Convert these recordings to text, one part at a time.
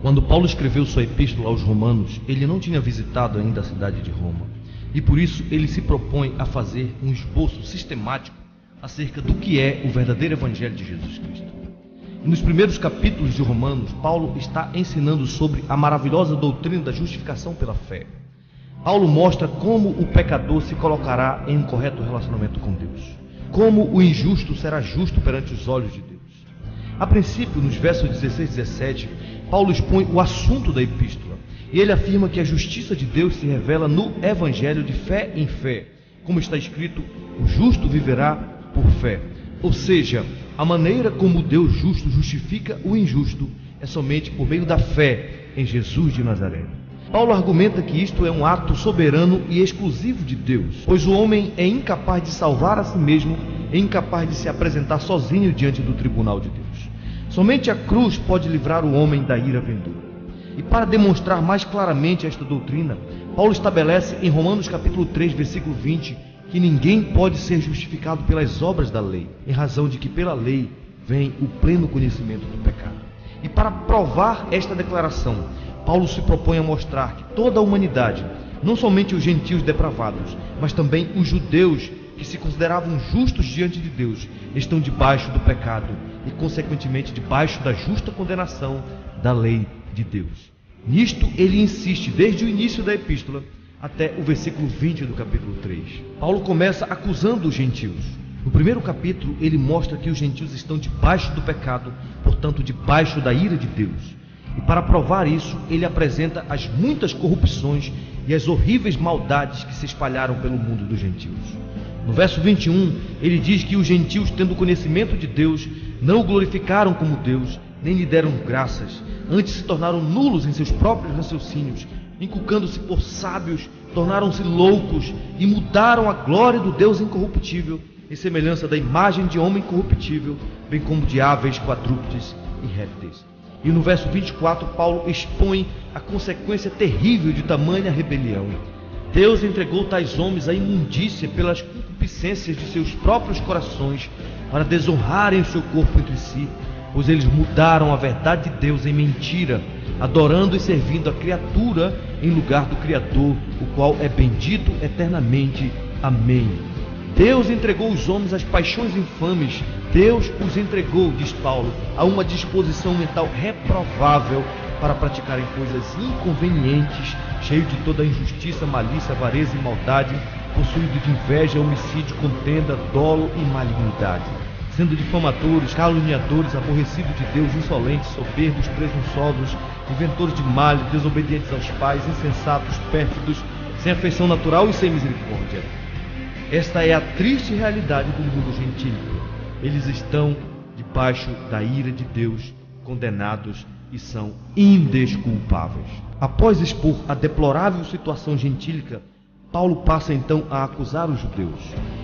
Quando Paulo escreveu sua epístola aos Romanos, ele não tinha visitado ainda a cidade de Roma. E por isso ele se propõe a fazer um esboço sistemático acerca do que é o verdadeiro Evangelho de Jesus Cristo. E nos primeiros capítulos de Romanos, Paulo está ensinando sobre a maravilhosa doutrina da justificação pela fé. Paulo mostra como o pecador se colocará em um correto relacionamento com Deus, como o injusto será justo perante os olhos de Deus. A princípio, nos versos 16 e 17, Paulo expõe o assunto da epístola, e ele afirma que a justiça de Deus se revela no Evangelho de fé em fé, como está escrito: o justo viverá por fé. Ou seja, a maneira como Deus justo justifica o injusto é somente por meio da fé em Jesus de Nazaré. Paulo argumenta que isto é um ato soberano e exclusivo de Deus, pois o homem é incapaz de salvar a si mesmo, é incapaz de se apresentar sozinho diante do tribunal de Deus. Somente a cruz pode livrar o homem da ira vindoura. E para demonstrar mais claramente esta doutrina, Paulo estabelece em Romanos capítulo 3, versículo 20, que ninguém pode ser justificado pelas obras da lei, em razão de que pela lei vem o pleno conhecimento do pecado. E para provar esta declaração, Paulo se propõe a mostrar que toda a humanidade, não somente os gentios depravados, mas também os judeus que se consideravam justos diante de Deus, estão debaixo do pecado e, consequentemente, debaixo da justa condenação da lei de Deus. Nisto ele insiste desde o início da epístola até o versículo 20 do capítulo 3. Paulo começa acusando os gentios. No primeiro capítulo, ele mostra que os gentios estão debaixo do pecado, portanto, debaixo da ira de Deus. E para provar isso, ele apresenta as muitas corrupções e as horríveis maldades que se espalharam pelo mundo dos gentios. No verso 21, ele diz que os gentios, tendo conhecimento de Deus, não o glorificaram como Deus, nem lhe deram graças, antes se tornaram nulos em seus próprios raciocínios, inculcando-se por sábios, tornaram-se loucos e mudaram a glória do Deus incorruptível em semelhança da imagem de homem corruptível, bem como de aves, quadrúpedes e répteis. E no verso 24, Paulo expõe a consequência terrível de tamanha rebelião. Deus entregou tais homens à imundícia pelas concupiscências de seus próprios corações, para desonrarem o seu corpo entre si, pois eles mudaram a verdade de Deus em mentira, adorando e servindo a criatura em lugar do Criador, o qual é bendito eternamente. Amém. Deus entregou os homens às paixões infames. Deus os entregou, diz Paulo, a uma disposição mental reprovável para praticarem coisas inconvenientes, cheio de toda injustiça, malícia, avareza e maldade, possuído de inveja, homicídio, contenda, dolo e malignidade, sendo difamadores, caluniadores, aborrecidos de Deus, insolentes, soberbos, presunçosos, inventores de males, desobedientes aos pais, insensatos, pérfidos, sem afeição natural e sem misericórdia. Esta é a triste realidade do mundo gentílico. Eles estão debaixo da ira de Deus, condenados e são indesculpáveis. Após expor a deplorável situação gentílica, Paulo passa então a acusar os judeus.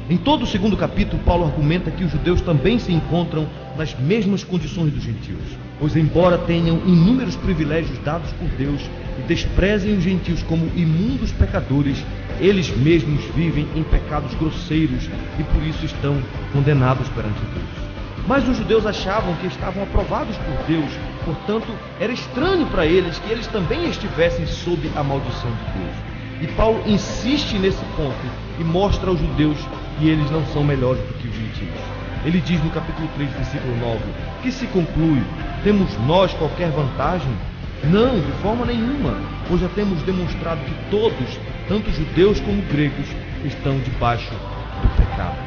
Em todo o segundo capítulo, Paulo argumenta que os judeus também se encontram nas mesmas condições dos gentios, pois embora tenham inúmeros privilégios dados por Deus e desprezem os gentios como imundos pecadores, eles mesmos vivem em pecados grosseiros e por isso estão condenados perante Deus. Mas os judeus achavam que estavam aprovados por Deus, portanto, era estranho para eles que eles também estivessem sob a maldição de Deus. E Paulo insiste nesse ponto e mostra aos judeus que eles não são melhores do que os gentios. Ele diz no capítulo 3, versículo 9, que se conclui: temos nós qualquer vantagem? Não, de forma nenhuma, pois já temos demonstrado que todos, tanto judeus como gregos, estão debaixo do pecado.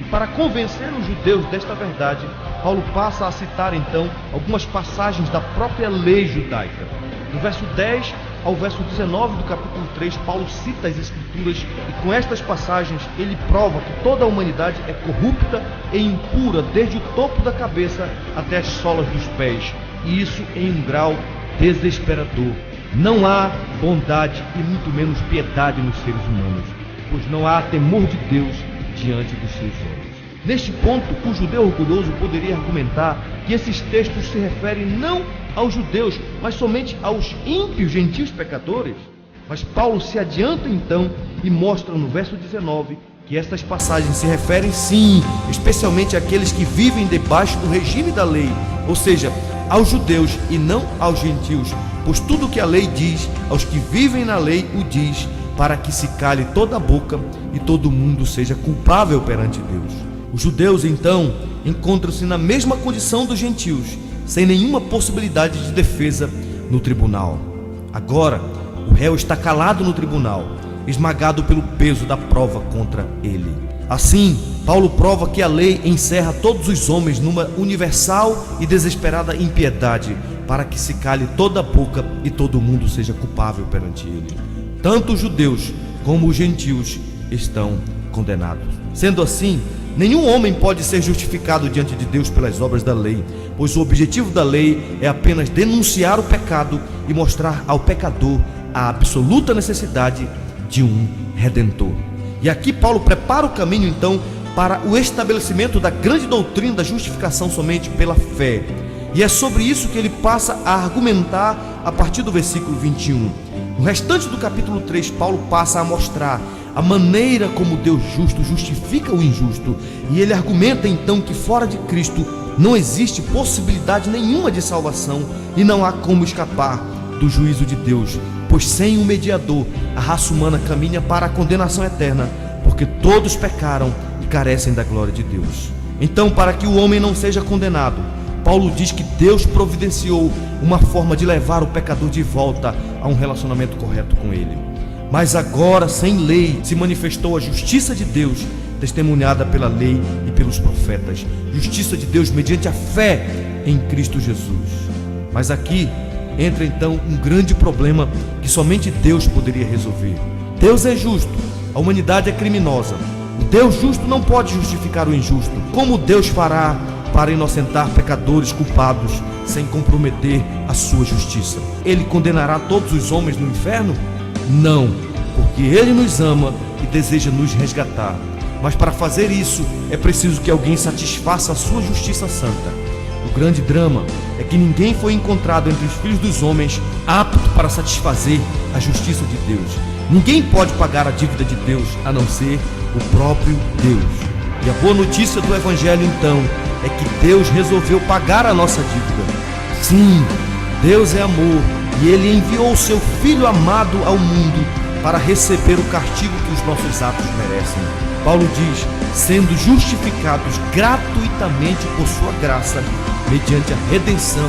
E para convencer os judeus desta verdade, Paulo passa a citar então algumas passagens da própria lei judaica. Do verso 10 ao verso 19 do capítulo 3, Paulo cita as Escrituras e com estas passagens ele prova que toda a humanidade é corrupta e impura desde o topo da cabeça até as solas dos pés, e isso em um grau desesperador. Não há bondade e muito menos piedade nos seres humanos, pois não há temor de Deus diante dos seus olhos. Neste ponto, o judeu orgulhoso poderia argumentar que esses textos se referem não aos judeus, mas somente aos ímpios gentios pecadores. Mas Paulo se adianta então e mostra no verso 19 que estas passagens se referem sim, especialmente àqueles que vivem debaixo do regime da lei, ou seja, aos judeus e não aos gentios, pois tudo o que a lei diz, aos que vivem na lei o diz, para que se cale toda a boca e todo mundo seja culpável perante Deus. Os judeus, então, encontram-se na mesma condição dos gentios, sem nenhuma possibilidade de defesa no tribunal. Agora, o réu está calado no tribunal, esmagado pelo peso da prova contra ele. Assim, Paulo prova que a lei encerra todos os homens numa universal e desesperada impiedade, para que se cale toda a boca e todo mundo seja culpável perante ele. Tanto os judeus como os gentios estão condenados. Sendo assim, nenhum homem pode ser justificado diante de Deus pelas obras da lei, pois o objetivo da lei é apenas denunciar o pecado e mostrar ao pecador a absoluta necessidade de um redentor. E aqui Paulo prepara o caminho então para o estabelecimento da grande doutrina da justificação somente pela fé. E é sobre isso que ele passa a argumentar a partir do versículo 21. No restante do capítulo 3, Paulo passa a mostrar a maneira como Deus justo justifica o injusto. E ele argumenta então que fora de Cristo não existe possibilidade nenhuma de salvação e não há como escapar do juízo de Deus, pois sem um mediador a raça humana caminha para a condenação eterna, porque todos pecaram e carecem da glória de Deus. Então, para que o homem não seja condenado, Paulo diz que Deus providenciou uma forma de levar o pecador de volta a um relacionamento correto com ele. Mas agora, sem lei, se manifestou a justiça de Deus, testemunhada pela lei e pelos profetas. Justiça de Deus mediante a fé em Cristo Jesus. Mas aqui entra então um grande problema que somente Deus poderia resolver. Deus é justo, a humanidade é criminosa. O Deus justo não pode justificar o injusto. Como Deus fará para inocentar pecadores culpados sem comprometer a sua justiça? Ele condenará todos os homens no inferno? Não, porque Ele nos ama e deseja nos resgatar. Mas para fazer isso é preciso que alguém satisfaça a sua justiça santa. O grande drama é que ninguém foi encontrado entre os filhos dos homens apto para satisfazer a justiça de Deus. Ninguém pode pagar a dívida de Deus a não ser o próprio Deus. E a boa notícia do Evangelho então é que Deus resolveu pagar a nossa dívida. Sim, Deus é amor e Ele enviou o seu Filho amado ao mundo para receber o castigo que os nossos atos merecem. Paulo diz, sendo justificados gratuitamente por sua graça, mediante a redenção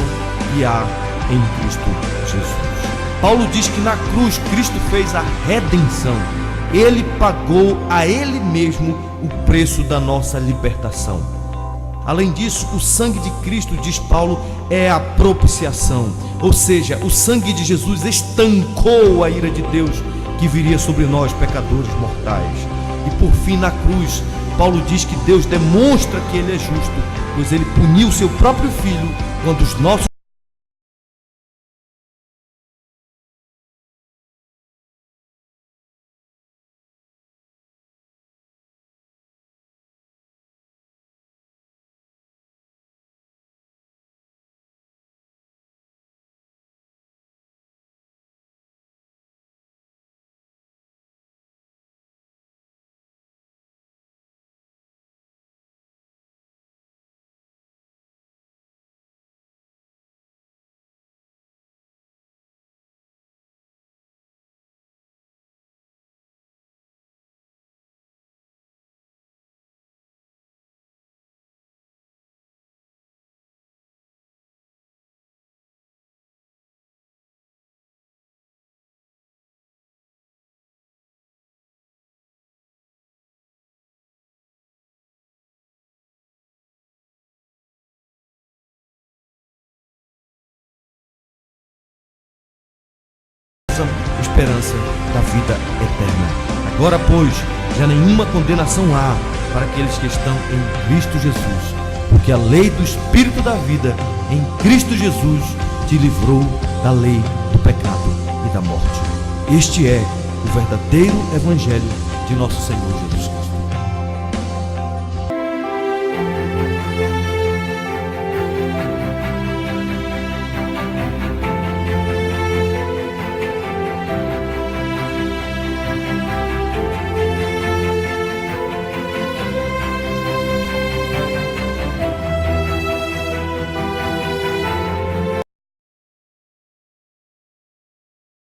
que há em Cristo Jesus. Paulo diz que na cruz Cristo fez a redenção. Ele pagou a Ele mesmo o preço da nossa libertação. Além disso, o sangue de Cristo, diz Paulo, é a propiciação. Ou seja, o sangue de Jesus estancou a ira de Deus que viria sobre nós, pecadores mortais. E por fim, na cruz, Paulo diz que Deus demonstra que Ele é justo, pois Ele puniu seu próprio Filho quando os nossos esperança da vida eterna. Agora, pois, já nenhuma condenação há para aqueles que estão em Cristo Jesus, porque a lei do Espírito da vida em Cristo Jesus te livrou da lei do pecado e da morte. Este é o verdadeiro Evangelho de nosso Senhor Jesus Cristo.